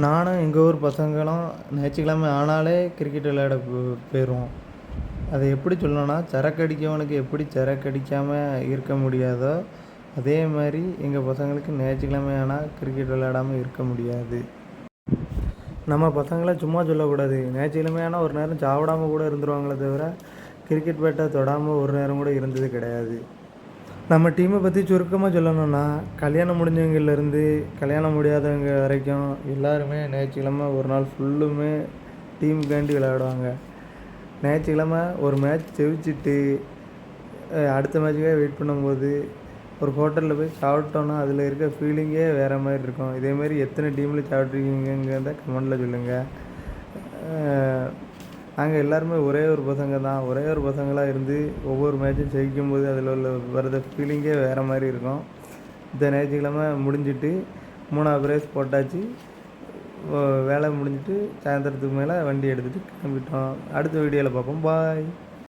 நானும் எங்கள் ஊர் பசங்களும் ஞாயிற்றுக்கிழமை ஆனாலே கிரிக்கெட் விளையாட போயிடுவோம். அதை எப்படி சொல்லணும்னா, சரக்கு அடிக்கிறவனுக்கு எப்படி சரக்கு அடிக்காமல் இருக்க முடியாதோ, அதே மாதிரி எங்கள் பசங்களுக்கு ஞாயிற்றுக்கிழமை ஆனால் கிரிக்கெட் விளையாடாமல் இருக்க முடியாது. நம்ம பசங்களை சும்மா சொல்லக்கூடாது. ஞாயிற்றுக்கிழமை ஆனால் ஒரு நேரம் சாப்பிடாமல் கூட இருந்துருவாங்களே தவிர, கிரிக்கெட் பேட்டை தொடாமல் ஒரு நேரம் கூட இருந்தது கிடையாது. நம்ம டீமை பற்றி சுருக்கமாக சொல்லணும்னா, கல்யாணம் முடிஞ்சவங்கலேருந்து கல்யாணம் முடியாதவங்க வரைக்கும் எல்லாருமே ஞாயிற்றுக்கிழமை ஒரு நாள் ஃபுல்லுமே டீமுக்காண்டி விளையாடுவாங்க. ஞாயிற்றுக்கிழமை ஒரு மேட்ச் ஜெயிச்சுட்டு அடுத்த மேட்ச்சுக்காக வெயிட் பண்ணும்போது ஒரு ஹோட்டலில் போய் சாப்பிட்டோன்னா அதில் இருக்க ஃபீலிங்கே வேறு மாதிரி இருக்கும். இதேமாரி எத்தனை டீமில் சாப்பிட்ருக்கீங்கிறத கமெண்டில் சொல்லுங்கள். நாங்கள் எல்லாருமே ஒரே ஒரு பசங்க தான். ஒரே ஒரு பசங்களாக இருந்து ஒவ்வொரு மேட்சும் ஜெயிக்கும்போது அதில் உள்ள வர்ற ஃபீலிங்கே வேறு மாதிரி இருக்கும். இந்த ஞாயிற்றுக்கிழமை முடிஞ்சிட்டு 3வது ப்ரைஸ் போட்டாச்சு. வேலை முடிஞ்சிட்டு சாயந்தரத்துக்கு மேலே வண்டி எடுத்துகிட்டு கிளம்பிட்டோம். அடுத்த வீடியோவில் பார்ப்போம். பாய்.